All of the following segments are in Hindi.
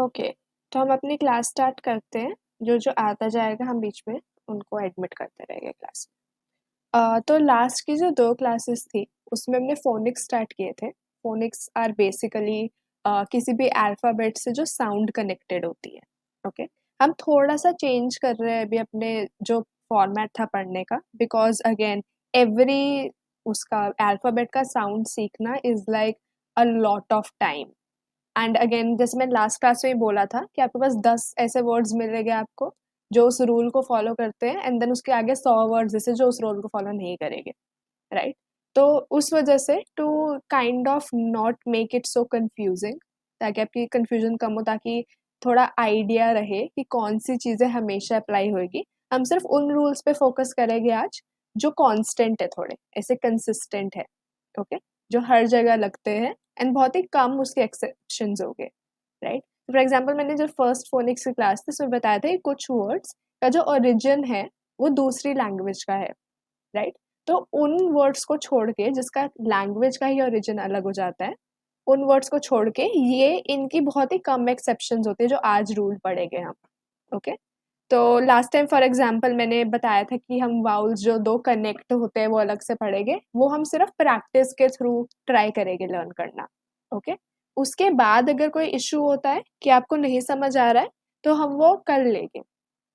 ओके, तो हम अपनी क्लास स्टार्ट करते हैं। जो आता जाएगा हम बीच में उनको एडमिट करते रहेंगे क्लास में। तो लास्ट की जो 2 क्लासेस थी उसमें हमने फ़ोनिक्स स्टार्ट किए थे। फ़ोनिक्स आर बेसिकली किसी भी अल्फ़ाबेट से जो साउंड कनेक्टेड होती है। ओके, हम थोड़ा-सा चेंज कर रहे हैं अभी अपने जो फ़ॉर्मेट था पढ़ने का, बिकॉज़ अगेन एवरी उसका अल्फ़ाबेट का साउंड सीखना is like a lot of time. And again जैसे मैंने लास्ट क्लास में ही बोला था कि आपके पास 10 ऐसे वर्ड्स मिलेंगे आपको जो उस रूल को फॉलो करते हैं, एंड देन उसके आगे 100 वर्ड्स जैसे जो उस रूल को फॉलो नहीं करेंगे, राइट? तो उस वजह से to kind of not make it so confusing, ताकि आपकी कंफ्यूजन कम हो, ताकि थोड़ा आइडिया रहे कि कौन सी चीज़ें हमेशा अप्लाई होगी, हम सिर्फ उन रूल्स पे फोकस करेंगे आज जो कांस्टेंट है, थोड़े ऐसे कंसिस्टेंट है। ओके, जो हर जगह लगते हैं एंड बहुत ही कम उसके एक्सेप्शंस हो गए, राइट? फॉर एग्जाम्पल मैंने जो फर्स्ट फोनिक्स की क्लास थी उसमें बताया था कि कुछ वर्ड्स का जो ओरिजिन है वो दूसरी लैंग्वेज का है, राइट? तो उन वर्ड्स को छोड़ के जिसका लैंग्वेज का ही ओरिजिन अलग हो जाता है, उन वर्ड्स को छोड़ के ये इनकी बहुत ही कम एक्सेप्शंस होती है जो आज रूल पढ़ेंगे हम। ओके, तो लास्ट टाइम फॉर एग्जांपल मैंने बताया था कि हम वाउल्स जो 2 कनेक्ट होते हैं वो अलग से पढ़ेंगे, वो हम सिर्फ प्रैक्टिस के थ्रू ट्राई करेंगे लर्न करना। ओके, उसके बाद अगर कोई इशू होता है कि आपको नहीं समझ आ रहा है तो हम वो कर लेंगे,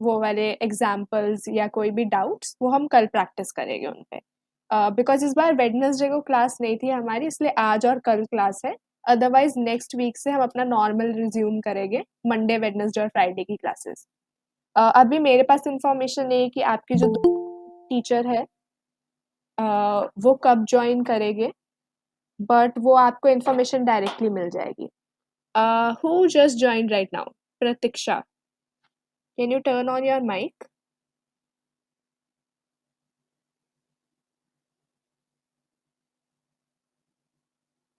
वो वाले एग्जाम्पल्स या कोई भी डाउट्स वो हम कल प्रैक्टिस करेंगे उन पे। बिकॉज इस बार वेडनेसडे को क्लास नहीं थी हमारी, इसलिए आज और कल क्लास है। अदरवाइज नेक्स्ट वीक से हम अपना नॉर्मल रिज्यूम करेंगे, मंडे वेडनेसडे और फ्राइडे की क्लासेस। अभी मेरे पास इंफॉर्मेशन नहीं है कि आपकी जो टीचर है वो कब ज्वाइन करेंगे, बट वो आपको इंफॉर्मेशन डायरेक्टली मिल जाएगी। Who just join right now? Pratiksha, can you turn on your mic?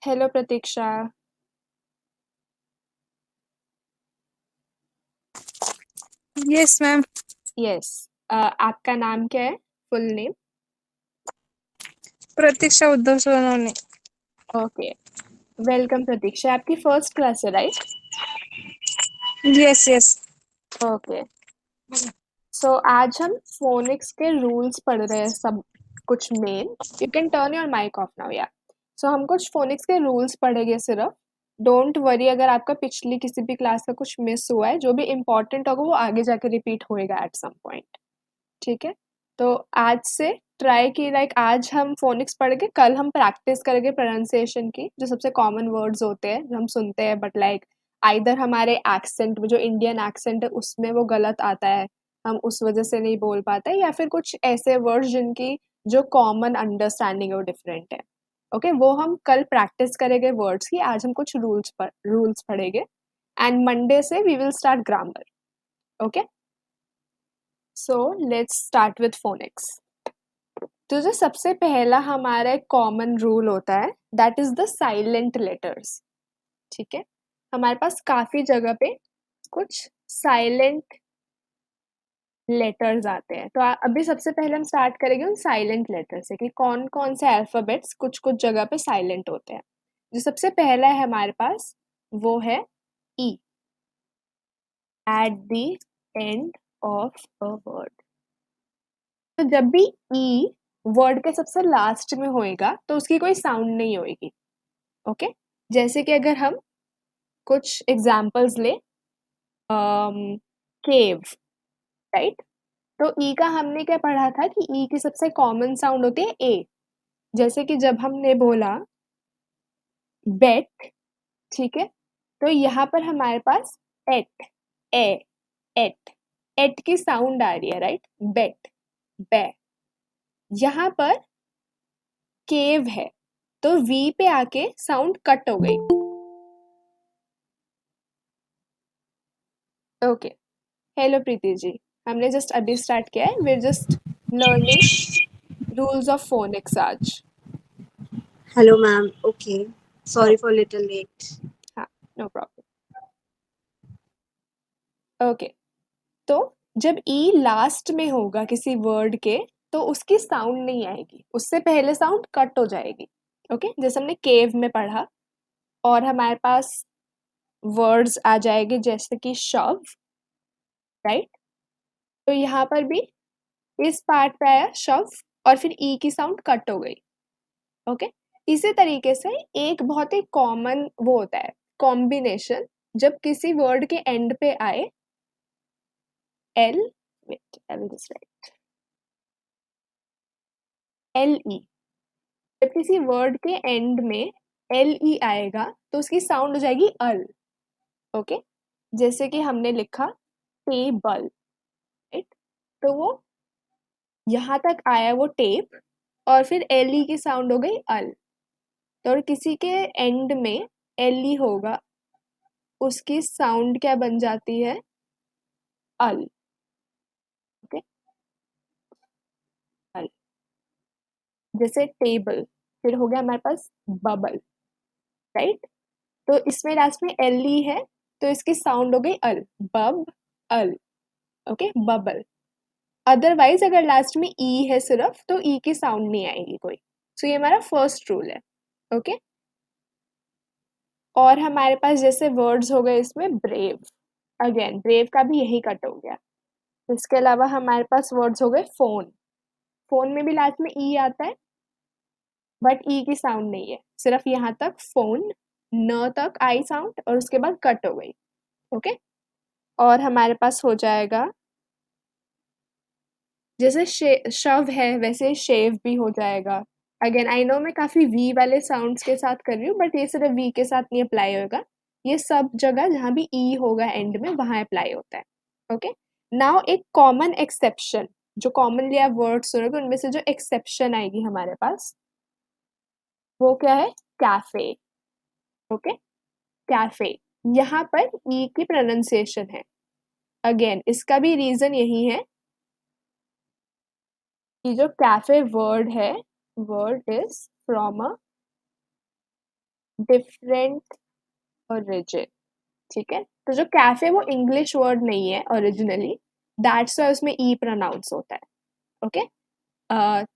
Hello Pratiksha. Yes ma'am. Yes, आपका नाम क्या है, full name? Pratiksha Uddhav Sonawane. Okay, welcome Pratiksha. आपकी फर्स्ट क्लास है, right? Yes yes. Okay, so आज हम फोनिक्स के रूल्स पढ़ रहे हैं, सब कुछ main. You can turn your mic off now, yeah. So हम कुछ फोनिक्स के रूल्स पढ़ेंगे सिर्फ। डोंट वरी अगर आपका पिछली किसी भी क्लास का कुछ मिस हुआ है, जो भी इम्पोर्टेंट होगा वो आगे जाके रिपीट होएगा एट सम पॉइंट, ठीक है? तो आज से ट्राई की लाइक आज हम फोनिक्स पढ़ के कल हम प्रैक्टिस करेंगे प्रोनाउंसिएशन की, जो सबसे कॉमन वर्ड्स होते हैं जो हम सुनते हैं बट लाइक आइदर हमारे एक्सेंट में, जो इंडियन एक्सेंट है उसमें वो गलत आता है, हम उस वजह से नहीं बोल पाते, या फिर कुछ ऐसे वर्ड्स जिनकी जो कॉमन अंडरस्टैंडिंग है वो डिफरेंट है। ओके, वो हम कल प्रैक्टिस करेंगे वर्ड्स की। आज हम कुछ रूल्स पढ़ेंगे एंड मंडे से we will start grammar. Okay, so let's start with phonics. तो जो सबसे पहला हमारा एक कॉमन रूल होता है that is the silent letters, ठीक है? हमारे पास काफी जगह पे कुछ साइलेंट लेटर्स आते हैं, तो अभी सबसे पहले हम स्टार्ट करेंगे उन साइलेंट लेटर से कि कौन कौन से अल्फाबेट्स कुछ कुछ जगह पे साइलेंट होते हैं। जो सबसे पहला है हमारे पास वो है E, at the end of a word. तो जब भी ई वर्ड के सबसे लास्ट में होएगा तो उसकी कोई साउंड नहीं होएगी। ओके, जैसे कि अगर हम कुछ एग्जाम्पल्स ले, केव, राइट? तो ई का हमने क्या पढ़ा था कि ई की सबसे कॉमन साउंड होती है ए। जैसे कि जब हमने बोला बेट, ठीक है, तो यहाँ पर हमारे पास एट, ए, एट, एट की साउंड आ रही है, राइट? बेट, बे। यहाँ पर केव है तो वी पे आके साउंड कट हो गई। ओके, हेलो प्रीति जी, हमने जस्ट अभी स्टार्ट किया है, we're just learning rules of phonics आज। Hello, ma'am. Okay. Oh, Sorry for little late. हाँ, नो प्रॉब्लम। ओके, तो जब ई लास्ट में होगा किसी वर्ड के तो उसकी साउंड नहीं आएगी, उससे पहले साउंड कट हो जाएगी। ओके, जैसे हमने केव में पढ़ा, और हमारे पास वर्ड्स आ जाएंगे जैसे कि शव, राइट। तो यहाँ पर भी इस पार्ट पे आया शव और फिर ई की साउंड कट हो गई, ओके। इसी तरीके से एक बहुत ही कॉमन वो होता है कॉम्बिनेशन, जब किसी वर्ड के एंड पे आए L, wait I will just write L E, जब किसी वर्ड के एंड में एल ई आएगा तो उसकी साउंड हो जाएगी अल, ओके। जैसे कि हमने लिखा टेबल, राइट। तो वो यहाँ तक आया वो टेप और फिर एल ई की साउंड हो गई अल। तो और किसी के एंड में एल ई होगा, उसकी साउंड क्या बन जाती है, अल, ओके, अल। जैसे टेबल, फिर हो गया हमारे पास बबल, राइट। तो इसमें लास्ट में एल ई है तो इसकी साउंड हो गई अल, बब अल, ओके, बबल। अदरवाइज अगर लास्ट में ई है सिर्फ तो ई की साउंड नहीं आएगी कोई। सो ये हमारा फर्स्ट रूल है, ओके। और हमारे पास जैसे वर्ड्स हो गए इसमें ब्रेव, अगेन ब्रेव का भी यही कट हो गया। इसके अलावा हमारे पास वर्ड्स हो गए फोन, फोन में भी लास्ट में ई आता है बट ई की साउंड नहीं है, सिर्फ यहाँ तक फोन, न तक आई साउंड और उसके बाद कट हो गई, ओके। और हमारे पास हो जाएगा जैसे शव है वैसे शेव भी हो जाएगा। अगेन आई नो मैं काफी वी वाले साउंड्स के साथ कर रही हूँ बट ये सिर्फ वी के साथ नहीं अप्लाई होगा, ये सब जगह जहाँ भी ई होगा एंड में वहां अप्लाई होता है, ओके। नाउ एक कॉमन एक्सेप्शन, जो कॉमनली आप वर्ड सुनोगे उनमें से जो एक्सेप्शन आएगी हमारे पास वो क्या है, कैफे, ओके, कैफे। यहाँ पर ई की प्रोनाउंसिएशन है, अगेन इसका भी रीजन यही है कि जो कैफे वर्ड है, word is from a different origin, ठीक है। तो जो कैफे वो इंग्लिश वर्ड नहीं है ओरिजिनली, दैट्स वाई उसमें ई प्रोनाउंस होता है, ओके।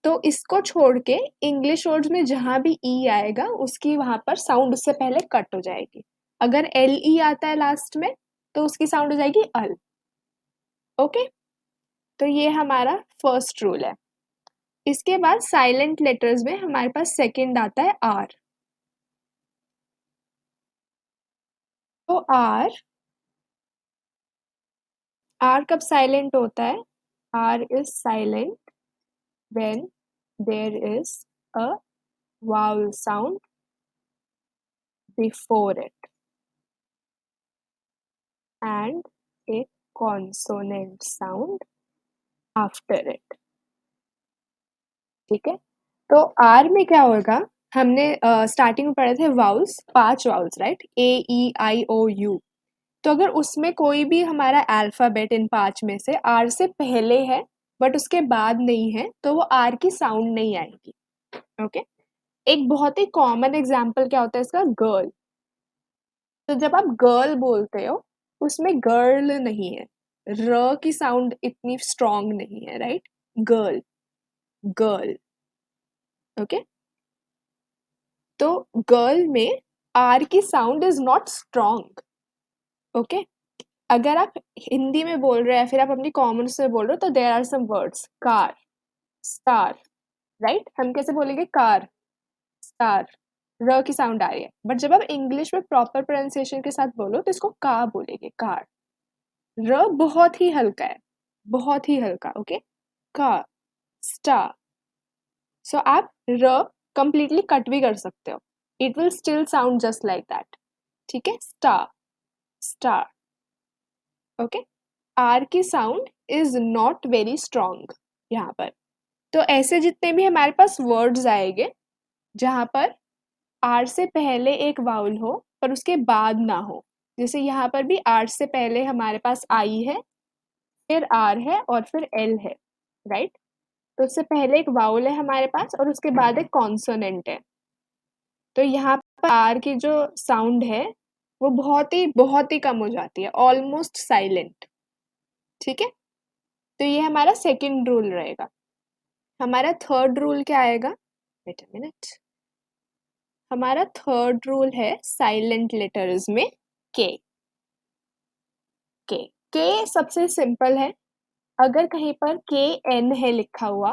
तो इसको छोड़ के इंग्लिश वर्ड्स में जहां भी ई आएगा उसकी वहां पर साउंड उससे पहले कट हो जाएगी। अगर एल ई आता है लास्ट में तो उसकी साउंड हो जाएगी अल, ओके। तो ये हमारा फर्स्ट रूल है। इसके बाद साइलेंट लेटर्स में हमारे पास सेकंड आता है आर। तो आर कब साइलेंट होता है, R is silent when there is a vowel sound before it and a consonant sound after it, ठीक है। तो आर में क्या होगा, हमने स्टार्टिंग में पढ़े थे vowels, 5 vowels, right, A E I O U. तो अगर उसमें कोई भी हमारा अल्फाबेट इन 5 में से आर से पहले है बट उसके बाद नहीं है तो वो आर की साउंड नहीं आएगी, ओके। एक बहुत ही कॉमन एग्जाम्पल क्या होता है इसका, गर्ल। तो जब आप गर्ल बोलते हो उसमें गर्ल नहीं है, र की साउंड इतनी स्ट्रॉन्ग नहीं है, राइट, गर्ल, गर्ल, ओके। तो गर्ल में आर की sound is not strong, okay. अगर आप हिंदी में बोल रहे हैं फिर आप अपनी कॉमन से बोल रहे हो तो there are some words, car, star, right. हम कैसे बोलेंगे, कार, स्टार, र की साउंड आ रही है, बट जब आप इंग्लिश में प्रॉपर प्रोनाउंसिएशन के साथ बोलो तो इसको का बोलेंगे, कार। र बहुत ही हल्का है, बहुत ही हल्का, ओके, का, स्टार। सो आप र कंप्लीटली कट भी कर सकते हो, it will still sound just like that, ठीक है, स्टार, स्टार, ओके। आर की sound is not very strong यहाँ पर। तो ऐसे जितने भी हमारे पास वर्ड्स आएंगे जहाँ पर आर से पहले एक वाउल हो पर उसके बाद ना हो, जैसे यहाँ पर भी आर से पहले हमारे पास आई है, फिर आर है और फिर एल है, राइट। तो उससे पहले एक वाउल है हमारे पास और उसके बाद एक कॉन्सोनेंट है। तो यहाँ पर आर की जो साउंड है वो बहुत ही कम हो जाती है, ऑलमोस्ट साइलेंट, ठीक है। तो ये हमारा सेकंड रूल रहेगा। हमारा थर्ड रूल क्या आएगा, वेट अ मिनट, हमारा थर्ड रूल है साइलेंट लेटर्स में के के के सबसे सिंपल है। अगर कहीं पर के एन है लिखा हुआ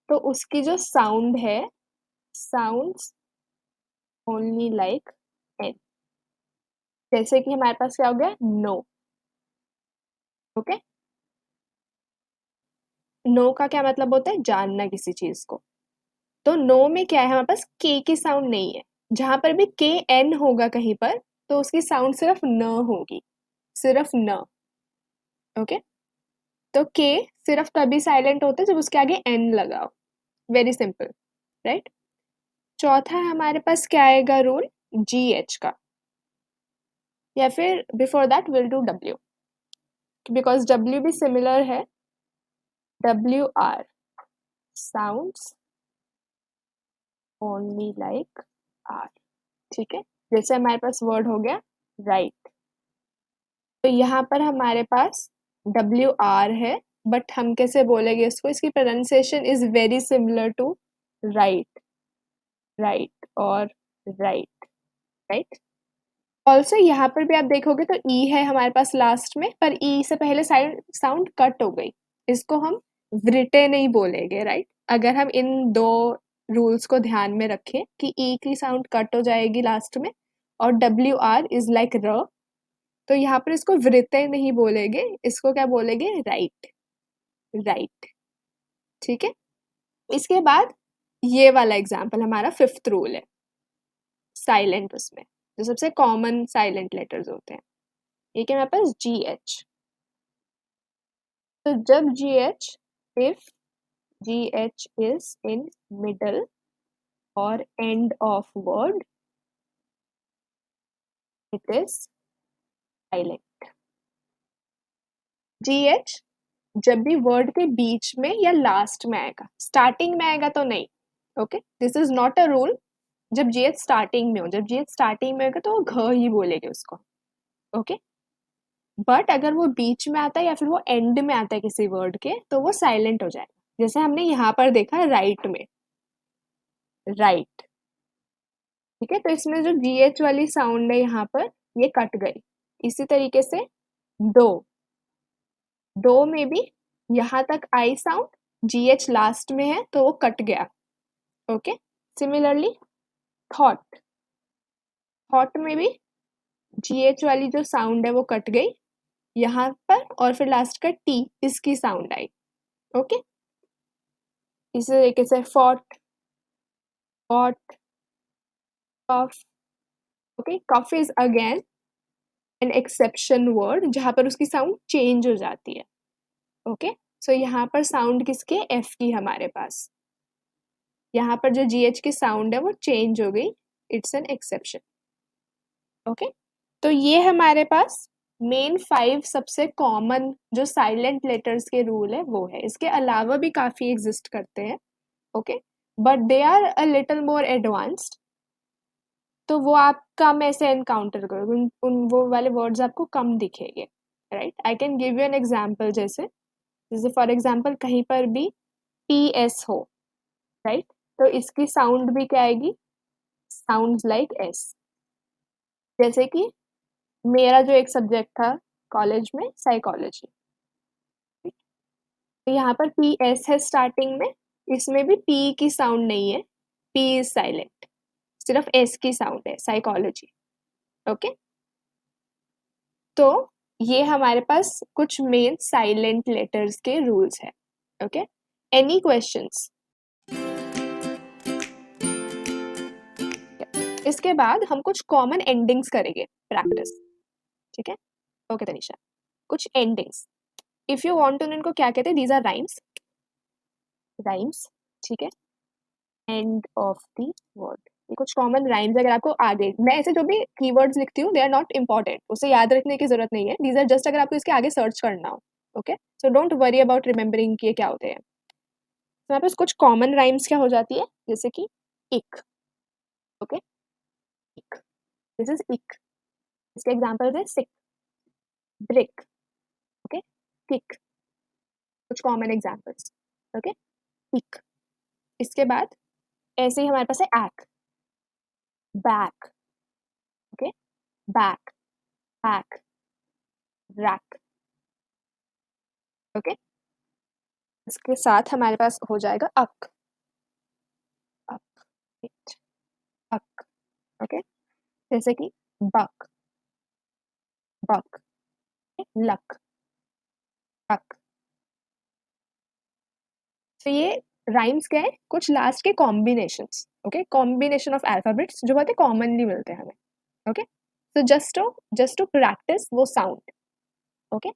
तो उसकी जो साउंड है, साउंड्स ओनली लाइक एन। जैसे कि हमारे पास क्या हो गया, नो। ओके, नो का क्या मतलब होता है, जानना किसी चीज को। तो नो में क्या है, हमारे पास के की साउंड नहीं है। जहां पर भी के एन होगा कहीं पर तो उसकी साउंड सिर्फ न होगी, सिर्फ न। ओके, तो के सिर्फ तभी साइलेंट होता है जब उसके आगे एन लगाओ। Very simple, right. चौथा हमारे पास क्या आएगा रूल, जी एच का, या फिर before that will do W, because W भी सिमिलर है। W R, sounds only like R. ठीक है, जैसे हमारे पास वर्ड हो गया राइट, तो यहाँ पर हमारे पास डब्ल्यू आर है, बट हम कैसे बोलेंगे इसको, इसकी pronunciation is very similar to right, right और राइट, राइट। ऑल्सो यहाँ पर भी आप देखोगे तो ई है हमारे पास लास्ट में, पर ई से पहले साउंड कट हो गई, इसको हम व्रिटे नहीं बोलेंगे, राइट। अगर हम इन दो रूल्स को ध्यान में रखें कि ई की साउंड कट हो जाएगी लास्ट में और डब्ल्यू आर इज लाइक र, तो यहाँ पर इसको व्रिते नहीं बोलेंगे, इसको क्या बोलेंगे, राइट, राइट। ठीक है, इसके बाद ये वाला एग्जाम्पल हमारा फिफ्थ रूल है, साइलेंट, उसमें जो सबसे कॉमन साइलेंट लेटर्स होते हैं, ये क्या, मेरे पास जी एच। तो जब G H, if G H is in middle और end of word, it is silent. G H जब भी वर्ड के बीच में या लास्ट में आएगा, स्टार्टिंग में आएगा तो नहीं। Okay, this is not a rule. जब जी एच स्टार्टिंग में हो, जब जी एच स्टार्टिंग में होगा तो वो घ ही बोलेगे उसको। ओके, बट अगर वो बीच में आता है या फिर वो एंड में आता है किसी वर्ड के, तो वो साइलेंट हो जाएगा। जैसे हमने यहाँ पर देखा राइट में, राइट। ठीक है, तो इसमें जो जी एच वाली साउंड है यहाँ पर, ये कट गई। इसी तरीके से दो, दो में भी यहाँ तक I sound, ji H last में है तो वो कट गया। ओके, सिमिलरली थॉट, थॉट में भी जी एच वाली जो साउंड है वो कट गई यहाँ पर, और फिर लास्ट का टी, इसकी साउंड आई। ओके, इसी तरीके से fought, fought, cough. Okay, cough is again an exception word जहां पर उसकी साउंड चेंज हो जाती है। ओके, सो यहाँ पर साउंड किसके, एफ की हमारे पास, यहाँ पर जो जी एच की साउंड है वो चेंज हो गई, इट्स एन एक्सेप्शन। ओके, तो ये हमारे पास मेन 5 सबसे कॉमन जो साइलेंट लेटर्स के रूल है वो है। इसके अलावा भी काफी एग्जिस्ट करते हैं, okay, but they are a little more advanced, तो वो आप कम ऐसे एनकाउंटर करोगे, उन वो वाले वर्ड्स आपको कम दिखेंगे, right. I can give you an example, जैसे जैसे फॉर एग्जाम्पल कहीं पर भी पी एस हो, राइट, तो इसकी साउंड भी क्या आएगी, साउंड्स लाइक एस। जैसे कि मेरा जो एक सब्जेक्ट था कॉलेज में, साइकोलॉजी, तो यहाँ पर पी एस है स्टार्टिंग में, इसमें भी पी की साउंड नहीं है, पी इज साइलेंट, सिर्फ एस की साउंड है, साइकोलॉजी। ओके, तो ये हमारे पास कुछ मेन साइलेंट लेटर्स के रूल्स है। Okay, any questions? इसके बाद हम कुछ कॉमन एंडिंग्स करेंगे प्रैक्टिस, ठीक है। ओके तनिषा, कुछ endings, if you want to know इनको क्या कहते हैं, दीज आर राइम्स, राइम्स, ठीक है, एंड ऑफ द वर्ड, ये कुछ कॉमन राइम्स। अगर आपको आगे, मैं ऐसे जो भी कीवर्ड्स लिखती हूँ दे आर नॉट इम्पॉर्टेंट, उसे याद रखने की जरूरत नहीं है, दीज आर जस्ट अगर आपको इसके आगे सर्च करना हो। Okay, so don't worry about remembering कि ये क्या होते हैं। तो यहाँ पे कुछ कॉमन राइम्स क्या हो जाती है, जैसे कि इक। ओके, इक, दिस इज इक। इसके एग्जाम्पल है सिक, ब्रिक, ओके, किक, कुछ कॉमन एग्जाम्पल्स। ओके, इक। इसके बाद ऐसे ही हमारे पास है एक्, back, okay, back, hack, rack. Okay, इसके साथ हमारे पास हो जाएगा अक, अक, अक. ओके, जैसे कि बक, बक, लक, अक. तो ये राइम्स क्या है, कुछ लास्ट के combinations. Okay, combination of alphabets जो बहुत कॉमनली मिलते हैं हमें. ओके, तो जस्ट टू प्रैक्टिस वो साउंड. ओके,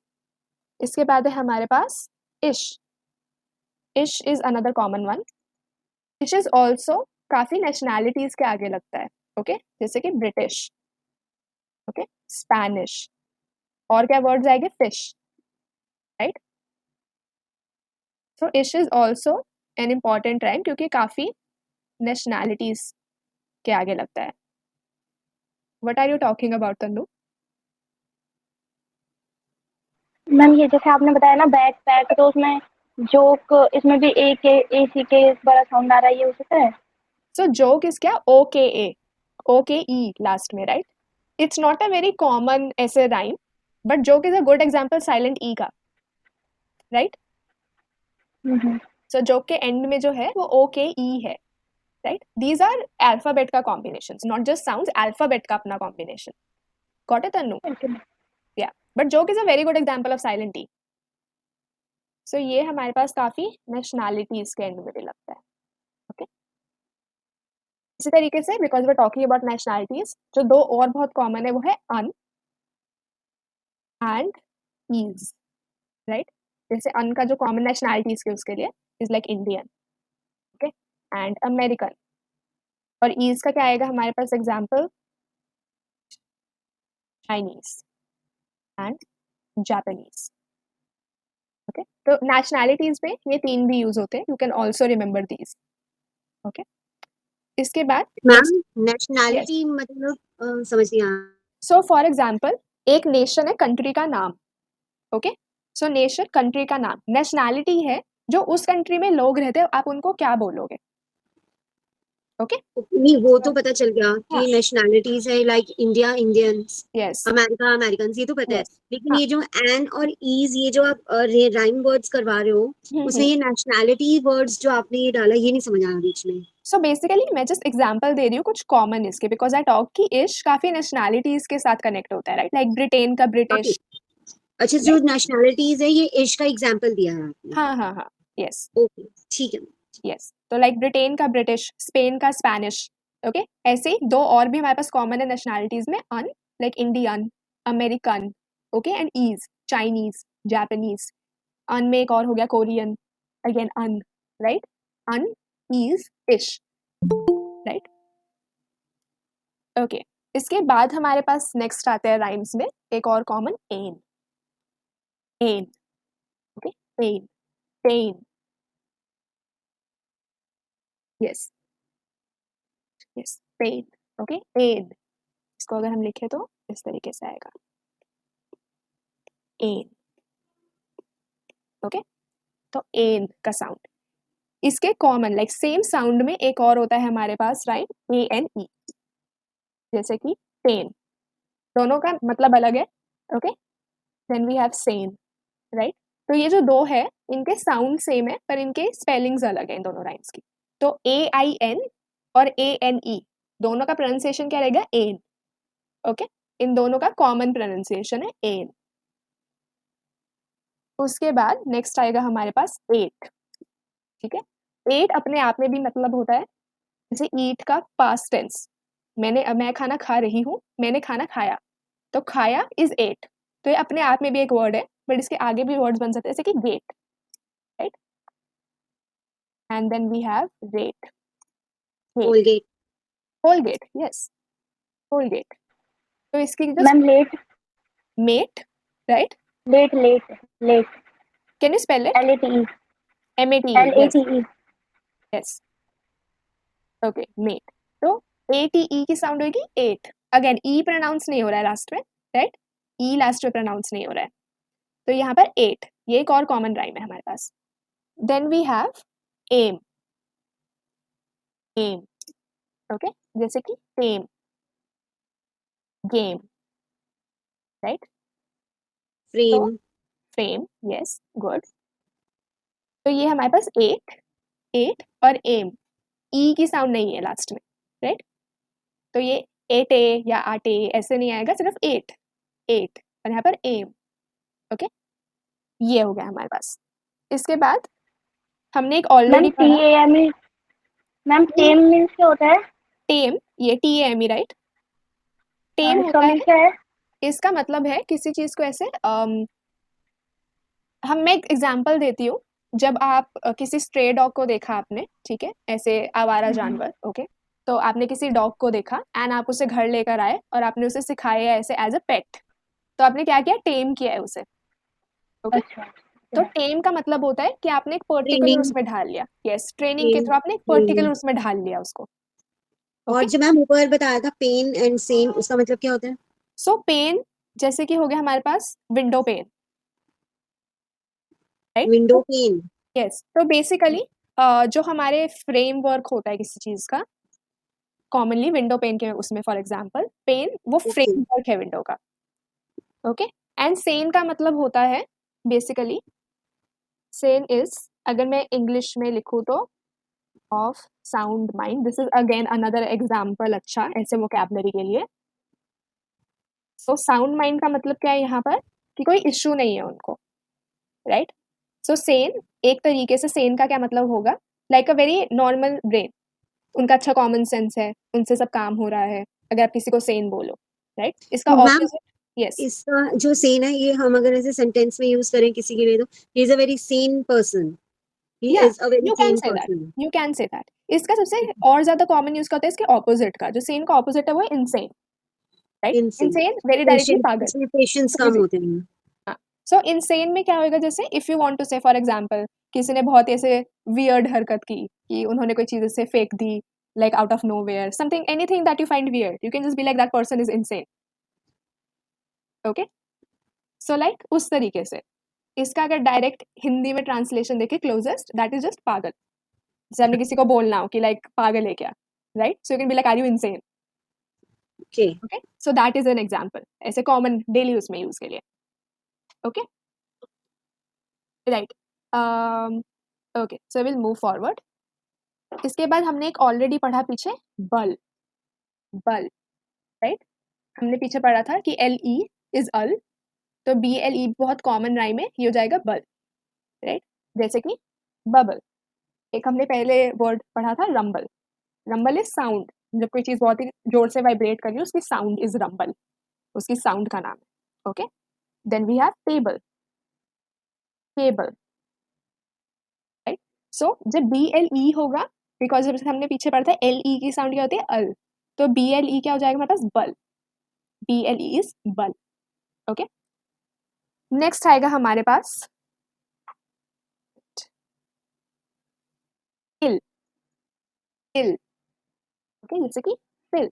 इसके बाद है हमारे पास इश. इश इज अनदर कॉमन वन. इश इज ऑल्सो काफी नेशनैलिटीज के आगे लगता है. ओके, जैसे कि ब्रिटिश, ओके, स्पैनिश, और क्या वर्ड्स आएंगे, fish, right. So ish is also an important rhyme क्योंकि काफी नेशनैलिटीज के आगे लगता है. What are you talking about, Tannu? Ma'am ये जैसे आपने बताया ना बैक पैक, तो उसमें जोक, इसमें भी ए सी के बड़ा साउंड आ रहा है, ये हो सकता है. सो जोक इज क्या, OKE लास्ट में, right. It's not a very common ऐसे rhyme, but joke is a good example silent E का, राइट. सो जोक के एंड में जो है वो OKE है, राइट. दीज आर अल्फाबेट का combination, not just sounds, alphabet का अपना combination. Got it, Tannu? Yeah, but joke is a very good example of silent E. So ये हमारे पास काफी नेशनैलिटीज के एंड में भी लगता है. ओके, इसी तरीके से because we are talking about nationalities, जो दो और बहुत कॉमन है वो है अन एंड ईज, राइट. जैसे अन का जो कॉमन नेशनैलिटीज के उसके लिए is like Indian, okay, and American. और ईज का क्या आएगा हमारे पास example, Chinese and Japanese. Okay, तो नेशनैलिटीज में ये तीन भी यूज होते हैं. You can also remember these. Okay, इसके बाद मैम yes. नेशनैलिटी मतलब समझ नहीं आया. सो फॉर एग्जाम्पल, एक नेशन है, कंट्री का नाम. ओके, सो नेशन कंट्री का नाम. नेशनैलिटी है जो उस कंट्री में लोग रहते हैं, आप उनको क्या बोलोगे? ओके, नहीं वो तो पता चल गया हाँ. कि नेशनैलिटीज है, like India Indians, yes, America American, ये तो पता है. यस, लेकिन हाँ. ये जो एन और ईज, ये जो आप राइम वर्ड्स करवा रहे हो, उसमें ये नेशनैलिटी वर्ड्स जो आपने ये डाला, ये नहीं समझ आया बीच में. सो बेसिकली मैं जस्ट एग्जांपल दे रही हूँ कुछ कॉमन इसके, बिकॉज आई टॉक कि इश काफी नेशनैलिटीज के साथ कनेक्ट होता है, राइट. लाइक ब्रिटेन का ओके, ब्रिटिश. अच्छा जो नेशनैलिटीज है, ये इश का एग्जांपल दिया है आपने. हाँ हाँ हाँ, यस, ओके, ठीक है. यस. तो लाइक ब्रिटेन का ब्रिटिश, स्पेन का स्पेनिश. ओके, ऐसे ही दो और भी हमारे पास कॉमन है नेशनैलिटीज में, an like Indian, American, okay, and ese Chinese, Japanese. An में एक और हो गया Korean, again an, right. An, ese, ish, right. Okay, इसके बाद हमारे पास नेक्स्ट आते हैं राइम्स में एक और common, en. En, okay, pen, pen, yes, yes, pen. Okay, en. इसको अगर हम लिखे तो इस तरीके से आएगा, एन. ओके, तो एन का साउंड. इसके कॉमन लाइक सेम साउंड में एक और होता है हमारे पास राइम, ANE, जैसे कि पेन. दोनों का मतलब अलग है. ओके, देन वी हैव सेन, राइट. तो ये जो दो है इनके साउंड सेम है पर इनके स्पेलिंग्स अलग है इन दोनों राइम्स की. तो AIN और ANE दोनों का प्रोनाउंसिएशन क्या रहेगा, एन. ओके, इन दोनों का कॉमन प्रोनाउंसिएशन है एन. उसके बाद नेक्स्ट आएगा हमारे पास एट. ठीक है, एट अपने आप में भी मतलब होता है, जैसे ईट का पास्ट टेंस, मैं खाना खा रही हूँ, मैंने खाना खाया, तो खाया इज एट. तो ये अपने आप में भी एक वर्ड है, बट इसके आगे भी वर्ड्स बन सकते हैं जैसे कि get, right. And then we have rate, Colgate. Colgate, yes, Colgate. तो इसकी जो ma'am late, mate, right. Late late late, can you spell it? LATE, MATE, yes, LATE. Yes. Okay, mate. तो ATE की साउंड होगी एट. अगेन ई प्रोनाउंस नहीं हो रहा है लास्ट में, राइट. ई लास्ट में प्रोनाउंस नहीं हो रहा है, तो यहाँ पर एट. ये एक और कॉमन राइम है हमारे पास. Then we have am, am, okay, जैसे कि tame, game, right? Frame, frame, yes, good. तो ये हमारे पास एट और एम, ई की साउंड नहीं है लास्ट में, राइट? तो ये 8A या 8A ऐसे नहीं आएगा, सिर्फ एट और यहाँ पर एम। ओके, ये हो गया हमारे पास। इसके बाद हमने एक मैम ऑलरेडी पढ़ा TAM, मैम टेम मीन्स क्या होता है? टेम, ये TAME, राइट? टेम इसका होता मीन्स है, क्या है? इसका मतलब है किसी चीज को ऐसे मैं एक एग्जांपल देती हूँ। जब आप किसी स्ट्रे डॉग को देखा आपने, ठीक है, ऐसे आवारा जानवर, ओके, तो आपने किसी डॉग को देखा एंड आप उसे घर लेकर आए और आपने उसे सिखाया ऐसे एज अ पेट, तो आपने क्या किया, टेम किया है उसे, ओके। अच्छा, तो टेम का मतलब होता है कि आपने एक पर्टिकुलर ट्रेनिंग, उसमें ढाल लिया, यस, ट्रेनिंग के ट्रेन, थ्रू आपने एक पर्टिकुलर उसमें ढाल लिया उसको, और ओके। जो मैम ऊपर बताया था पेन एंड सेम, उसका मतलब क्या होता है? सो पेन जैसे कि हो गया हमारे पास window pane, right? Window pane, yes, तो बेसिकली जो हमारे फ्रेमवर्क होता है किसी चीज का, कॉमनली विंडो पेन के उसमें, फॉर एग्जांपल पेन वो ओके, फ्रेमवर्क है विंडो का, ओके। एंड सेन का मतलब होता है बेसिकली, सेन इज, अगर मैं इंग्लिश में लिखूँ तो of sound mind, this is again another example, अच्छा ऐसे वोकैबलरी के लिए। सो साउंड माइंड का मतलब क्या है यहाँ पर, कि कोई इश्यू नहीं है उनको, राइट? सो सेन, एक तरीके से सेन का क्या मतलब होगा, like a very normal brain, उनका अच्छा कॉमन सेंस है, उनसे सब काम हो रहा है, अगर आप किसी को सेन बोलो, राइट? इसका तो मैम ऑपोजिट, यस, इसका जो सेन है, ये हम अगर ऐसे सेंटेंस में यूज करें किसी के लिए, तो he is a very sane person, he yeah is a very you can sane say that, person. You can say that. इसका सबसे और ज्यादा कॉमन यूज का होता है इसके ऑपोजिट का, जो सेन का ऑपोजिट है वो है insane, right? Insane, insane very directly patience, पागल, इसमें पेशेंस कम crazy। होते हैं। हाँ, सो इनसेन में क्या होएगा, जैसे इफ यू वांट टू से फॉर एग्जांपल, किसी ने बहुत ही ऐसे वियर्ड हरकत की, कि उन्होंने कोई चीज ऐसे फेंक दी, like out of nowhere, something, anything that you find weird, you can just be like that person is insane, okay. So like उस तरीके से इसका अगर डायरेक्ट हिंदी में ट्रांसलेशन देखे क्लोजेस्ट, दैट इज जस्ट पागल। जैसे हमने किसी को बोलना हो कि लाइक पागल है क्या, right? So you can be like are you insane, okay, okay. So that is an example, ऐसे कॉमन डेली उसमें यूज के लिए, okay, right. Okay, so will move forward. इसके बाद हमने एक ऑलरेडी पढ़ा पीछे, बल, बल, राइट? हमने पीछे पढ़ा था कि LE इज अल, तो BLE बहुत कॉमन राइम है, ये हो जाएगा बल, राइट? जैसे कि बबल। एक हमने पहले वर्ड पढ़ा था रंबल, रंबल इज साउंड, जब कोई चीज बहुत ही जोर से वाइब्रेट कर रही है उसकी साउंड इज रंबल, उसकी साउंड का नाम है, okay. Then we have table, table, right? So जब BLE होगा, बिकॉज जब हमने पीछे पढ़ा था LE की साउंड क्या होती है, अल, तो BLE क्या हो जाएगा हमारे पास, बल, BLE इज बल, ओके। नेक्स्ट आएगा हमारे पास इल, इल, ओके, जैसे कि फिल,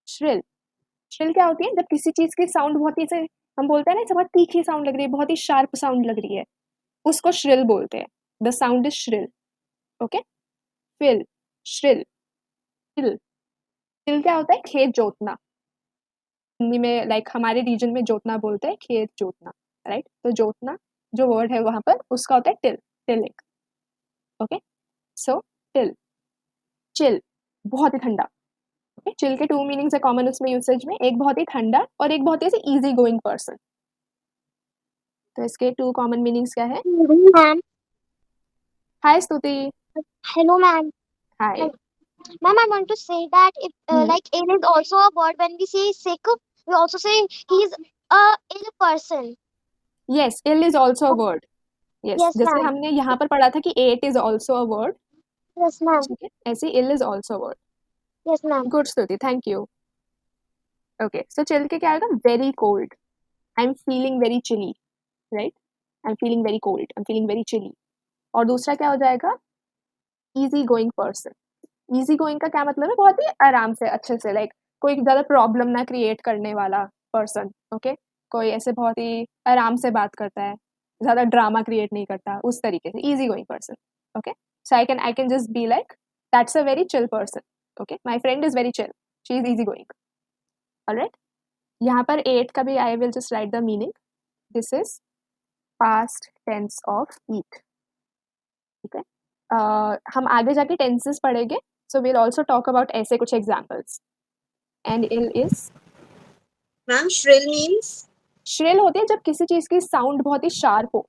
श्रिल, श्रिल क्या होती है, जब किसी चीज की साउंड बहुत ही से, हम बोलते हैं ना, बहुत तीखी साउंड लग रही है, बहुत ही शार्प साउंड लग रही है, उसको श्रिल बोलते हैं, the sound is shrill, okay. Fill, shrill, fill, fill क्या होता है, खेत जोतना, हिंदी में लाइक हमारे रीजन में जोतना बोलते हैं, खेत जोतना, राइट? तो जोतना जो वर्ड है वहां पर, उसका होता है till, tilling, okay. So till, chill, बहुत ही ठंडा, ओके। चिल के टू मीनिंग्स है कॉमन उसमें यूसेज में, एक बहुत ही ठंडा और एक बहुत ही ऐसे इजी गोइंग पर्सन, तो इसके टू कॉमन मीनिंग्स क्या है? मैम, हाय स्तुति। hello ma'am. Hi. Ma'am, I want to say that if hmm, like ill is also a word. When we say sick, we also say he is a ill person. Yes, ill is also a word, yes, Yes, जैसे ma'am. हमने यहाँ पर पढ़ा था कि ate is also a word, Yes, ma'am. ठीक है, ऐसे ill is also word. Yes, ma'am. Good Stuti, thank you. Okay, so chill के क्या आएगा, very cold, I am feeling very chilly, right? I am feeling very cold, I am feeling very chilly. और दूसरा क्या हो जाएगा, easy going person. Easy going का क्या मतलब है, बहुत ही आराम से, अच्छे से, लाइक कोई ज्यादा प्रॉब्लम ना क्रिएट करने वाला पर्सन, ओके। कोई ऐसे बहुत ही आराम से बात करता है, ज्यादा ड्रामा क्रिएट नहीं करता, उस तरीके से easy going person, okay. So I can just be like that's a very chill person, okay, my friend is very chill, she is easy going, alright. यहाँ पर 8 का भी I will just write the meaning. This is past tense of eat. ठीक है. हम आगे जाके टेंसेस पढ़ेंगे, so we'll also talk about ऐसे कुछ examples. And ill is, ma'am shrill means? Shrill होती है जब किसी चीज की साउंड बहुत ही शार्प हो,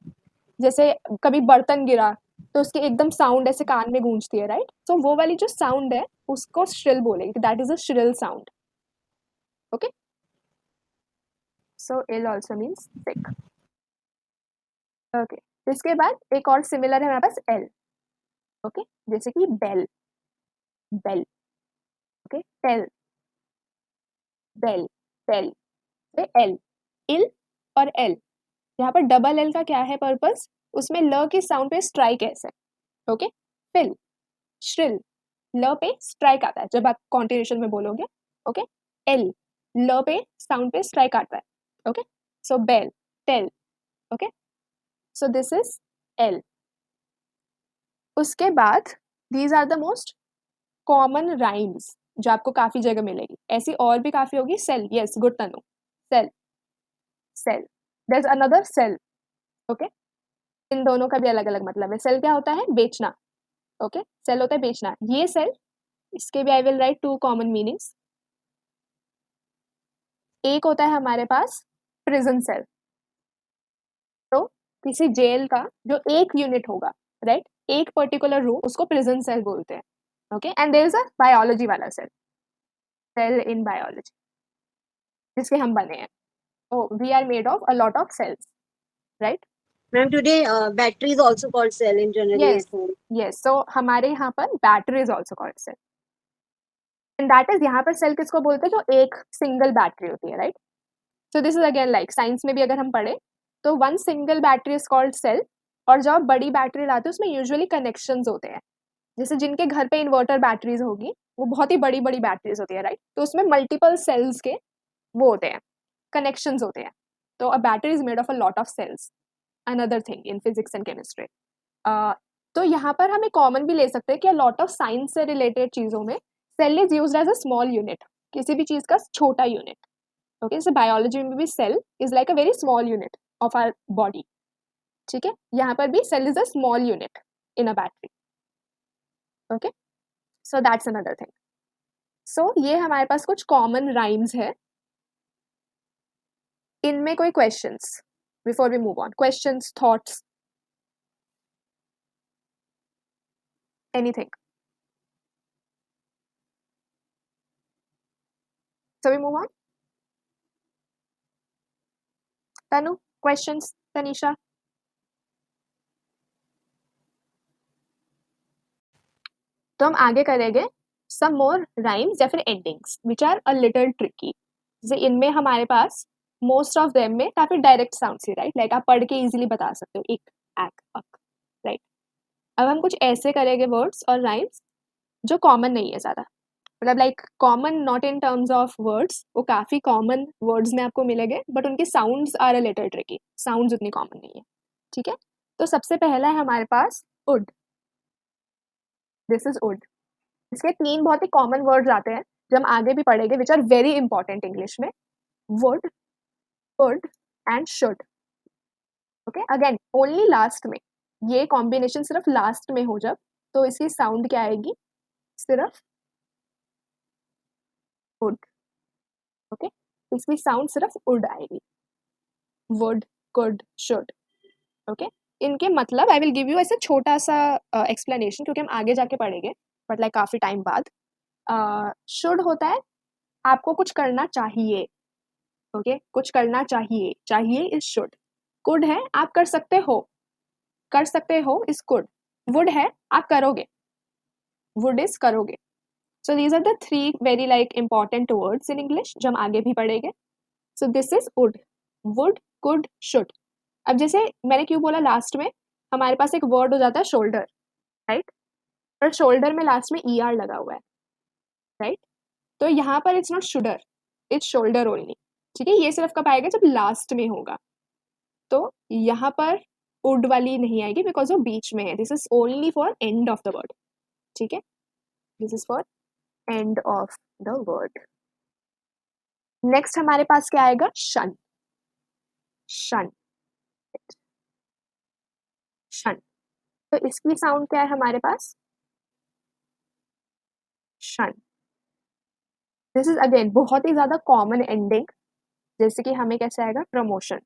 जैसे कभी बर्तन गिरा तो उसकी एकदम साउंड ऐसे कान में गूंजती है, राइट? तो वो वाली जो साउंड है उसको श्रिल बोलेंगे, that is a shrill sound. Okay, so ill also means sick. Okay, इसके बाद एक और सिमिलर है हमारे पास एल. ओके, जैसे कि bell, bell. Okay, tell, bell, tell. L, ill और एल. यहाँ पर डबल एल का क्या है पर्पस? उसमें ल की साउंड पे स्ट्राइक ऐसे. ओके, फिल, श्रिल, ल पे स्ट्राइक आता है जब आप कॉन्टिन्यूशन में बोलोगे. ओके, एल, ल पे साउंड पे स्ट्राइक आता है. Okay, so bell, tell. Okay, so this is L. उसके बाद these are the most common rhymes जो आपको काफी जगह मिलेगी. ऐसी और भी काफी होगी. Cell, yes, good Tanu. Cell, cell. There is another cell. Okay, इन दोनों का भी अलग अलग मतलब है. सेल क्या होता है? बेचना. ओके, सेल होता है बेचना. ये सेल, इसके भी I will write 2 common meanings. एक होता है हमारे पास प्रिजन सेल. तो किसी जेल का जो एक यूनिट होगा, राइट, एक पर्टिकुलर रूम, उसको प्रिजन सेल बोलते हैं. Okay, and there is a biology वाला सेल, सेल इन बायोलॉजी, जिसके हम बने हैं. Oh, we are made of a lot of cells, right? Ma'am today battery is also called cell in generally yes, at home. Yes. So हमारे यहाँ पर battery is also called cell. And that is, यहाँ पर सेल किसको बोलते हैं? जो एक सिंगल बैटरी होती है, right? So this is again like science में भी अगर हम पढ़े तो one single battery is called cell. और जब आप बड़ी बैटरी लाते हो उसमें यूजुअली कनेक्शंस होते हैं. जैसे जिनके घर पे इन्वर्टर बैटरीज होगी, वो बहुत ही बड़ी बड़ी बैटरीज होती है, राइट? तो उसमें मल्टीपल सेल्स के वो होते हैं, कनेक्शंस होते हैं. तो a battery is made of a lot of cells. Another thing in physics and chemistry. तो यहाँ पर हम एक कॉमन भी ले सकते हैं कि लॉट ऑफ साइंस से रिलेटेड चीज़ों में cell is used as a small unit, किसी भी चीज़ का छोटा यूनिट. ओके, जैसे बायोलॉजी में भी cell is like a very small unit of our body. ठीक है, यहाँ पर भी cell is a small unit in a battery. Okay, so that's another thing. So ये हमारे पास कुछ कॉमन राइम्स है. इनमें कोई questions before we move on? Questions, thoughts, anything? So we move on. Tanu, questions? Tanisha? तो हम आगे करेंगे सम मोर राइम्स या फिर endings which are a little tricky. जैसे इनमें हमारे पास मोस्ट ऑफ देम में काफी डायरेक्ट साउंड से, राइट? लाइक आप पढ़ के इजीली बता सकते हो, इक, एक्, अक, राइट? अब हम कुछ ऐसे करेंगे वर्ड्स और राइम्स जो कॉमन नहीं है ज्यादा. मतलब like common not in terms of words, वो काफी कॉमन वर्ड्स में आपको मिलेंगे, बट उनके sounds are a little tricky. Sounds उतनी कॉमन नहीं है. ठीक है, तो सबसे पहला है हमारे पास उड. दिस इज उड. इसके 3 बहुत ही कॉमन वर्ड्स आते हैं जो हम आगे भी पढ़ेंगे, which are very important English में. Would, would and should. Okay, again only last में, ये कॉम्बिनेशन सिर्फ लास्ट में हो जब, तो इसकी साउंड क्या आएगी? सिर्फ वुड. ओके, इसकी साउंड सिर्फ उड आएगी. Would, could, should. ओके, इनके मतलब आई विल गिव यू ऐसे छोटा सा एक्सप्लेनेशन, क्योंकि हम आगे जाके पढ़ेंगे, बट लाइक काफी टाइम बाद. शुड होता है आपको कुछ करना चाहिए. ओके, कुछ करना चाहिए, चाहिए इज शुड. कुड है आप कर सकते हो, कर सकते हो इज कुड. वुड है आप करोगे, वुड इज करोगे. So these are the 3 very like important words in English जो हम आगे भी पढ़ेंगे. So this is would, would, could, should. अब जैसे मैंने क्यों बोला लास्ट में, हमारे पास एक वर्ड हो जाता है शोल्डर, राइट? और शोल्डर में लास्ट में ER लगा हुआ है, राइट? तो यहाँ पर it's not shudder, it's shoulder only. ठीक है, ये सिर्फ कब आएगा? जब लास्ट में होगा. तो यहाँ पर उड वाली नहीं आएगी बिकॉज वो बीच में है. This is only for end of the word. ठीक है, this is for end of the word. Next हमारे पास क्या आएगा, शन, शन, शन। तो इसकी साउंड क्या है हमारे पास, शन। दिस इज अगेन बहुत ही ज्यादा कॉमन एंडिंग, जैसे कि हमें कैसे आएगा, प्रमोशन।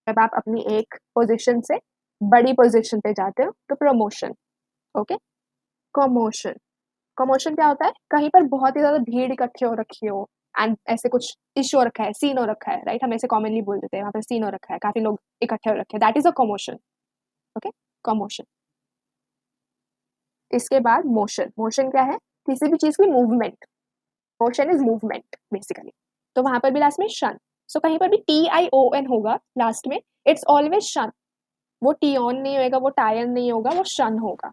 जब आप अपनी एक पोजीशन से बड़ी पोजीशन पे जाते हो तो प्रमोशन, ओके। कमोशन, कमोशन क्या होता है, कहीं पर बहुत ही ज्यादा भीड़ इकट्ठी हो रखी हो एंड ऐसे कुछ इश्यू हो रखा है, सीन हो रखा है, राइट, हम ऐसे कॉमनली बोल देते हैं वहां पर सीन हो रखा है, काफी लोग इकट्ठे हो रखे हैं, that is a commotion, okay, commotion. इसके बाद मोशन, मोशन क्या है, किसी भी चीज की movement, motion is movement basically, तो वहां पर भी लास्ट में शन। सो कहीं पर भी TION होगा लास्ट में, इट्स ऑलवेज शन, वो टी ऑन नहीं होगा, वो टायन नहीं होगा, वो शन होगा।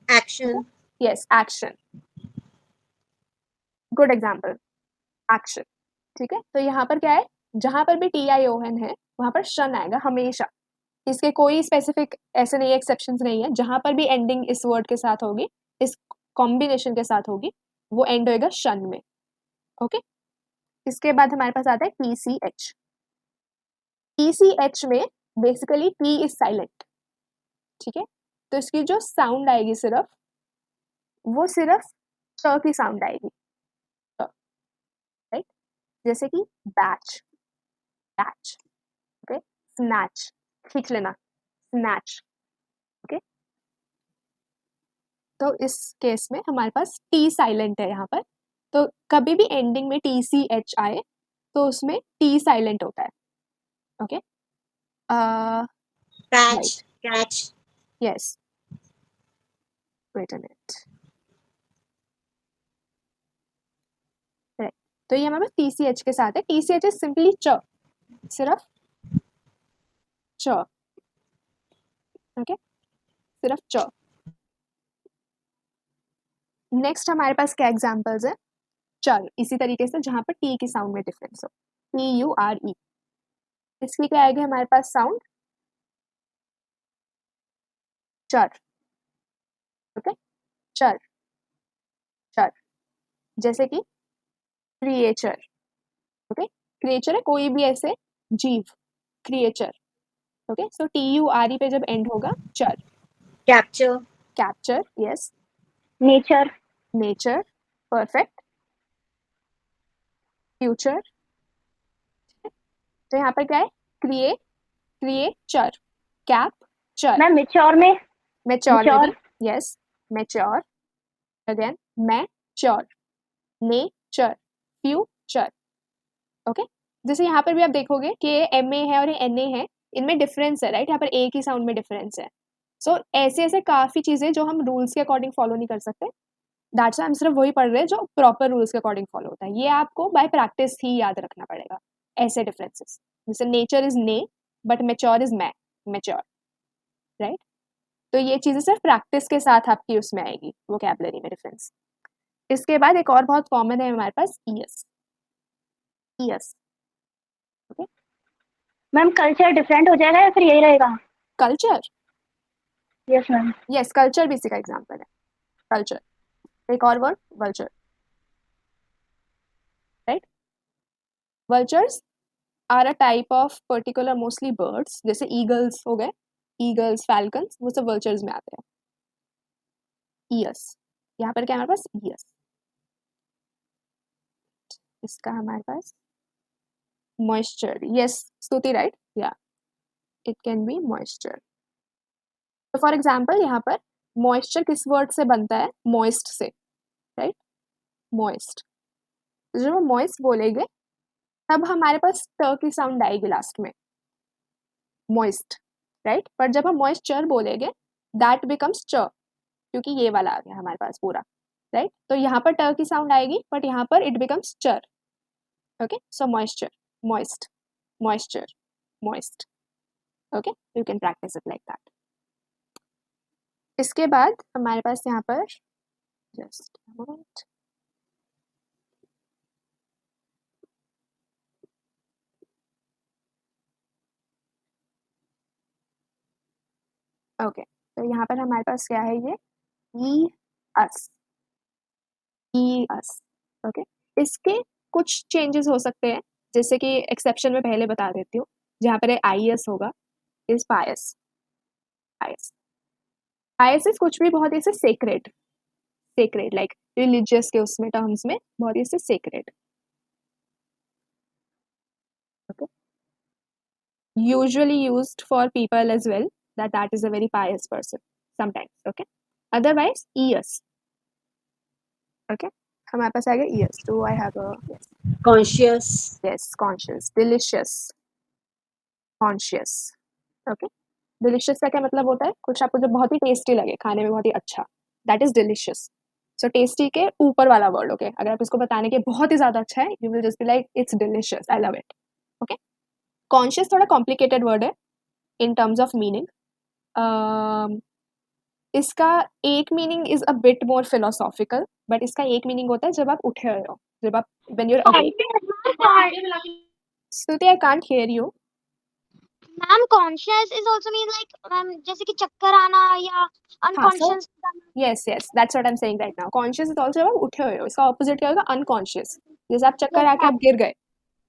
Action, yes, action, good example, action, ठीक है। तो यहाँ पर क्या है, जहां पर भी TION है वहां पर शन आएगा हमेशा, इसके कोई स्पेसिफिक ऐसे नहीं, एक्सेप्शंस नहीं है, जहां पर भी एंडिंग इस वर्ड के साथ होगी, इस कॉम्बिनेशन के साथ होगी, वो एंड होएगा शन में, ओके। इसके बाद हमारे पास आता है PCH, PCH में बेसिकली P इज साइलेंट, ठीक है, तो इसकी जो साउंड आएगी सिर्फ, वो सिर्फ च की साउंड आएगी, राइट, जैसे कि बैच, बैच, ओके, स्नैच, खींच लेना, स्नैच, ओके। तो इस केस में हमारे पास टी साइलेंट है यहाँ पर, तो कभी भी एंडिंग में TCH आए तो उसमें टी साइलेंट होता है, okay. Patch, catch, yes, wait a minute, right, तो ये हमारे पास TCH के साथ है, TCH इज सिंपली च, सिर्फ च, ओके, सिर्फ च। नेक्स्ट हमारे पास क्या एग्जांपल्स है, चर, इसी तरीके से जहां पर टी की साउंड में डिफरेंस हो, TURE, इसकी क्या आएगी हमारे पास साउंड, चर, ओके, चर, चर, जैसे कि क्रिएचर, ओके, क्रिएचर है कोई भी ऐसे जीव, क्रिएचर, ओके। सो TURE पे जब एंड होगा, चर, capture, capture, yes, nature, nature, perfect, future, तो यहाँ पर क्या है, create, creature, capture, ma'am mature में, मैच्योर में मेच्योर, भी, yes, mature, again mature, nature, future, okay. जैसे यहाँ पर भी आप देखोगे कि ये MA है और ये NA है, इनमें डिफरेंस है, राइट, यहाँ पर एक ही साउंड में डिफरेंस है। सो ऐसे ऐसे काफी चीजें जो हम रूल्स के अकॉर्डिंग फॉलो नहीं कर सकते, दैट्स हम सिर्फ वही पढ़ रहे हैं जो प्रॉपर रूल्स के अकॉर्डिंग फॉलो होता है, ये आपको बाय प्रैक्टिस ही याद रखना पड़ेगा, ऐसे डिफरेंसेस, जैसे नेचर इज ने बट मेच्योर इज मै, मेच्योर, राइट। तो ये चीजें सिर्फ प्रैक्टिस के साथ आपकी उसमें आएगी, वोकैबुलरी में डिफरेंस। इसके बाद एक और बहुत कॉमन है हमारे पास, ES, ES, okay. Ma'am culture different हो जाएगा या फिर यही रहेगा? Culture, yes ma'am. Yes, culture भी इसी का एग्जाम्पल है, कल्चर। एक और word, vulture, right, vultures are a type of particular mostly birds, जैसे ईगल्स हो गए, ईगल्स, फैल्कन्स, वो सब वल्चर्स में आते हैं। ईयस, यहाँ पर क्या हमारे पास, ईयस, इसका हमारे पास मॉइस्चर, यस, स्तुति, राइट, या इट कैन बी मॉइस्चर। तो फॉर एग्जाम्पल यहाँ पर मॉइस्चर किस वर्ड से बनता है, मॉइस्ट से, राइट, मॉइस्ट, जब हम मॉइस्ट बोलेंगे तब हमारे पास ट की साउंड आएगी लास्ट में, मॉइस्ट, राइट, पर जब हम मॉइस्चर बोलेंगे दैट बिकम्स च, क्योंकि ये वाला आ गया हमारे पास पूरा, राइट। तो यहाँ पर ट की साउंड आएगी बट यहाँ पर इट बिकम्स चर, okay. So moisture, moist, moisture, moist, okay, you can practice it like that. इसके बाद हमारे पास यहाँ पर जस्ट मोमेंट, ओके, तो यहाँ पर हमारे पास क्या है, ये ई अस, ई अस, ओके। इसके कुछ चेंजेस हो सकते हैं, जैसे कि एक्सेप्शन में पहले बता देती हूँ, जहाँ पर IS होगा इज पायस। पायस इज कुछ भी बहुत ऐसे सेक्रेड लाइक रिलीजियस के उसमें टर्म्स में बहुत ऐसे sacred. Okay, usually used for people as well that is a very pious person sometimes. Okay, otherwise ears. Okay, हमारे पास आ गया ears. Do I have a yes? Conscious. Yes, conscious, delicious, conscious. Okay, delicious का क्या मतलब होता है? कुछ आपको जो बहुत ही टेस्टी लगे, खाने में बहुत ही अच्छा, that is delicious. So tasty के ऊपर वाला वर्ड. ओके, अगर आप इसको बताने के बहुत ही ज्यादा अच्छा है, you will just be like it's delicious, I love it. Okay, conscious थोड़ा complicated word है in terms of meaning. इसका एक meaning is a bit more philosophical, but इसका एक मीनिंग होता है जब आप उठे हुए हो, जब आप when you are awake. Stuti, I can't hear you ma'am. Conscious is also mean like ma'am जैसे कि चक्कर आना या unconscious. Yes that's what I am saying right now. Conscious is also जब आप उठे हुए हो, इसका ऑपोजिट क्या होगा? अनकॉन्शियस। जैसे आप चक्कर आके आप गिर गए,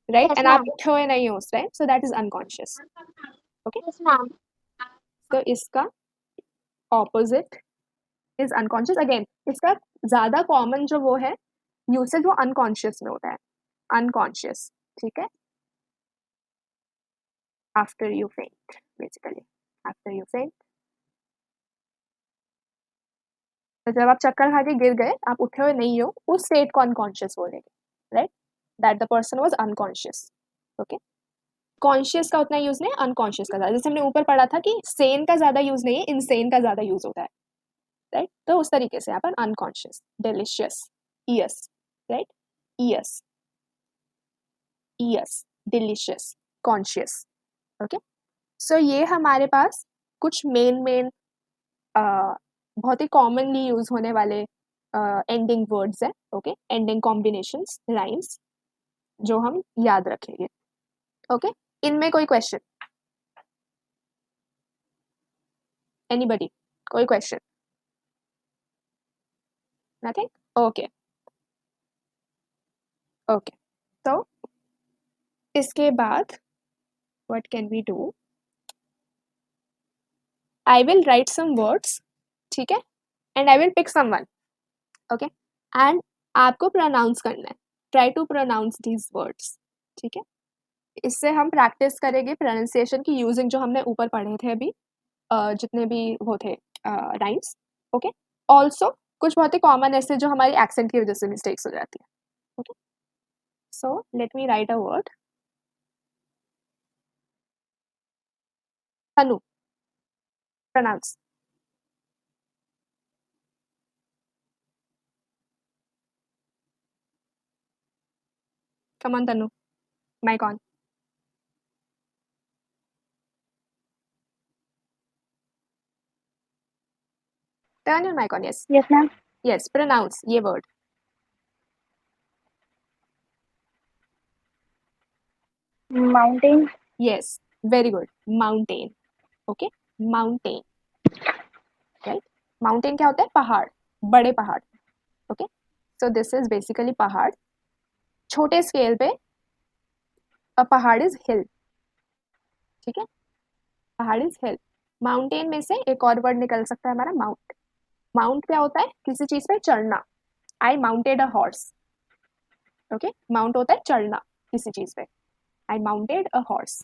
राइट, एंड आप उठे हुए नहीं हो उस time, so that is unconscious. Okay, तो इसका ऑपोजिट इज अनकॉन्शियस। अगेन इसका ज्यादा कॉमन जो वो है यूसेज, वो अनकॉन्शियस में होता है, अनकॉन्शियस। ठीक है, आफ्टर यू फेंट, बेसिकली आफ्टर यू फेंट। तो जब आप चक्कर खा के गिर गए, आप उठे हुए नहीं हो, उस स्टेट को अनकॉन्शियस बोलेंगे, right, that the person was unconscious. Okay, conscious का उतना यूज नहीं, अनकॉन्शियस का ज्यादा। जैसे हमने ऊपर पढ़ा था कि सेन का ज्यादा यूज नहीं है, इनसेन का ज्यादा यूज होता है, राइट। तो उस तरीके से यहाँ पर unconscious, delicious, ious, right, ious, ious, delicious, conscious. Okay, so ये हमारे पास कुछ मेन बहुत ही कॉमनली यूज होने वाले एंडिंग वर्ड्स हैं। ओके, एंडिंग कॉम्बिनेशंस, राइम्स जो हम याद रखेंगे। ओके, इनमें कोई क्वेश्चन? एनीबडी, कोई क्वेश्चन? नथिंग? ओके ओके, तो इसके बाद what can we do? I will write some words, ठीक है, and I will pick someone, okay, and आपको pronounce करना है, try to pronounce these words, ठीक है। इससे हम प्रैक्टिस करेंगे प्रोनाउंसिएशन की, यूजिंग जो हमने ऊपर पढ़े थे अभी, जितने भी वो थे राइम्स। ओके, ऑल्सो कुछ बहुत ही कॉमन ऐसे जो हमारी एक्सेंट की वजह से मिस्टेक्स हो जाती है। Okay, so let me right a word. Tanu, pronounce. Come on, Tanu. Mic on. Turn your mic on. Yes. Yes, ma'am. Yes. Pronounce ये word. Mountain. Yes. Very good. Mountain. Okay. Mountain. Right. Mountain क्या होता है? पहाड़, बड़े पहाड़. Okay. So this is basically पहाड़. छोटे स्केल पे a पहाड़ is hill. ठीक है, पहाड़ is hill. माउंटेन में से एक और वर्ड निकल सकता है हमारा माउंट. माउंट क्या होता है? किसी चीज पे चढ़ना. I mounted a horse. Okay, mount होता है चढ़ना किसी चीज पे. I mounted a horse.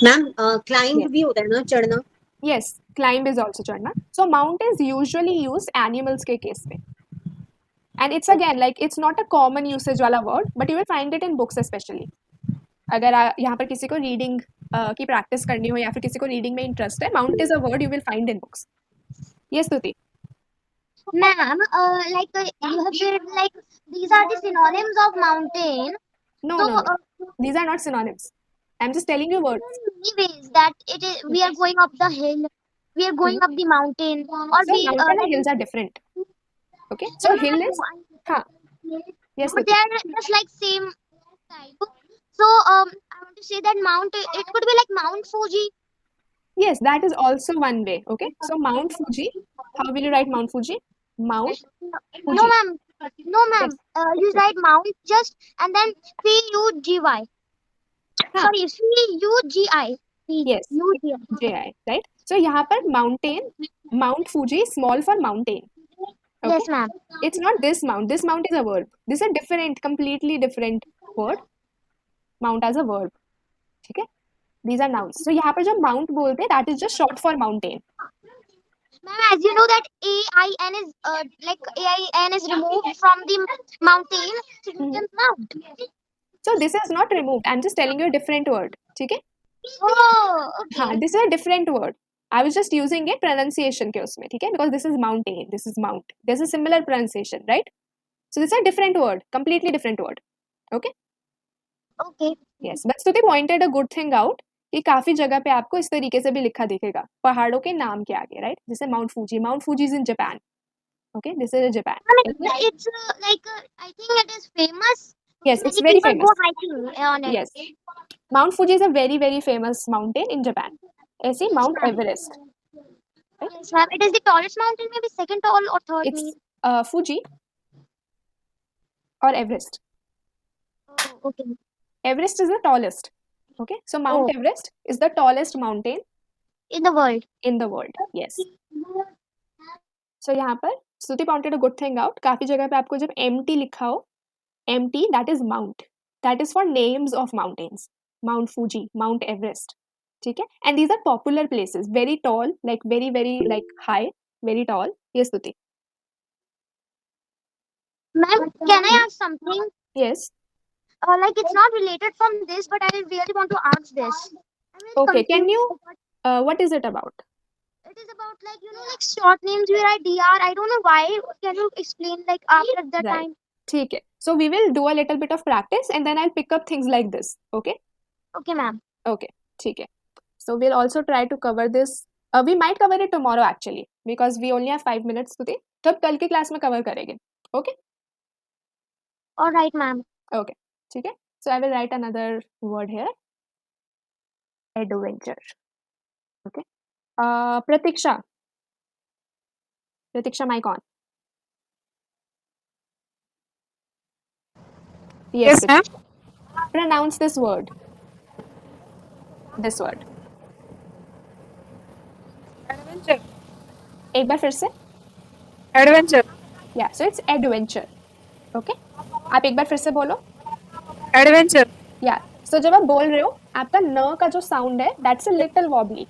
Ma'am climb भी होता है ना, चढ़ना? Yes, climb is also चढ़ना. So mount is usually used animals के केस में. And it's again like it's not a common usage वाला word, but you will find it in books especially. अगर यहाँ पर किसी को रीडिंग की प्रैक्टिस करनी हो या फिर किसी को रीडिंग में इंटरेस्ट है, mount is a word you will find in books. Yes, स्तुति. Ma'am, like you have said, like these are the synonyms of mountain. No, So, no, no. These are not synonyms. I'm just telling you words. many ways that it is, we are going up the hill, we are going up the mountain, or So we mountain and hills are different. Okay. So hill is हाँ. Yes, but स्तुति. they are just like same type. So I want to say that Mount, it could be like Mount Fuji. Yes, that is also one way. Okay. So Mount Fuji. How will you write Mount Fuji? Mount Fuji. No, ma'am. No, ma'am. Yes. You write Mount just and then Fugy. हाँ Sorry, CUGI. yes UGI. JI right. So यहाँ पर mountain, Mount Fuji is small for mountain. Okay, Yes, ma'am. it's not this mount. This mount is a verb. This is a different, completely different word. Mount as a verb. ठीक है, these are nouns. So यहाँ पर जो mount बोलते हैं that is just short for mountain. Ma'am, as you know that AIN is like AIN is removed from the mountain, so it becomes mount. So this is not removed. I'm just telling you a different word. ठीक है, Oh, okay. हाँ, this is a different word. I was just using it pronunciation के उसमें, ठीक है, because this is mountain, this is mount. There's a similar pronunciation, right? So this is a different word, completely different word. Okay? Okay. Yes, but Stuti pointed a good thing out कि काफी जगह पे आपको इस तरीके से भी लिखा दिखेगा पहाड़ों के नाम के आगे, right? जैसे Mount Fuji. Mount Fuji is in Japan. Okay, this is in Japan. It's like I think it is famous. Yes, Many it's very people famous. go hiking on it. Yes, Mount Fuji is a very very famous mountain in Japan. ऐसे ही Mount Everest. Yes, ma'am. It is the tallest mountain, maybe second tall or third. It's Fuji or Everest. Oh, okay. Everest is the tallest. Okay, so Mount Everest is the tallest mountain In the world. in the world. Yes. So यहाँ पर Stuti pointed a good thing out. काफी जगह पे आपको जब MT लिखा हो, MT that is Mount. That is for names of mountains. Mount Fuji, Mount Everest. ठीक है? And these are popular places, very tall, like very very like high, very tall. Yes, Stuti. Ma'am, can I ask something? Yes. Like it's not related from this, but I really want to ask this. I'm really Okay. Can confused you? about- What is it about? It is about like like short names where I DR. I don't know why. Can you explain like after the Right. time? ठीक है. So we will do a little bit of practice and then I'll pick up things like this. Okay. Okay, ma'am. Okay. ठीक है. So we'll also try to cover this. We might cover it tomorrow actually because we only have 5 minutes today. तब कल की क्लास में cover करेंगे. Okay. All right, ma'am. Okay. ठीक है. So I will write another word here. Adventure. Okay. Pratiksha. Pratiksha, mic on. Yes, ma'am. Pronounce this word. This word. Adventure. एक बार फिर से. Adventure. Yeah, so it's adventure. Okay. आप एक बार फिर से बोलो. Adventure. Yeah. So जब आप बोल रहे हो, आपका न का जो sound है, that's a little wobbly.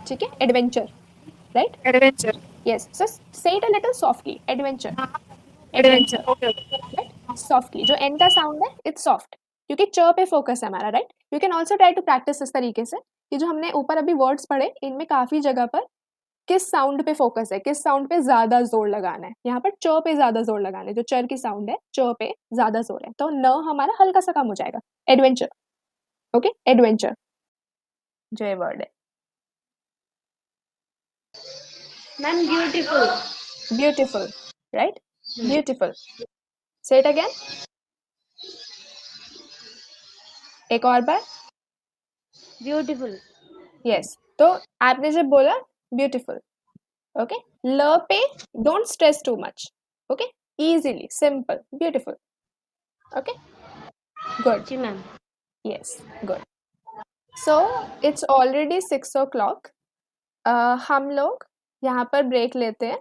ठीक है? Adventure. Right? Adventure. Yes. So say it a little softly. Adventure. Adventure. Okay. Right? Softly. जो N का sound है, it's soft. क्योंकि च पे फोकस है हमारा, right? You can also try to practice इस तरीके से कि जो हमने ऊपर अभी वर्ड्स पढ़े, इनमें काफी जगह पर किस साउंड पे फोकस है, किस साउंड पे ज्यादा जोर लगाना है. यहाँ पर च पे ज्यादा जोर लगाना है, जो चर की साउंड है च पे ज्यादा जोर है, तो न हमारा हल्का सा कम हो जाएगा. एडवेंचर. ओके, एडवेंचर जो ये वर्ड है. Ma'am beautiful. Beautiful, right? Beautiful. से इट अगेन. एक और बार. ब्यूटीफुल. यस. तो आपने जब बोला ब्यूटीफुल, ओके, ल पे don't stress too much. Okay, easily, simple, beautiful. Okay, good. Ji ma'am. Yes, good. So it's already 6 o'clock. हम लोग यहाँ पर ब्रेक लेते हैं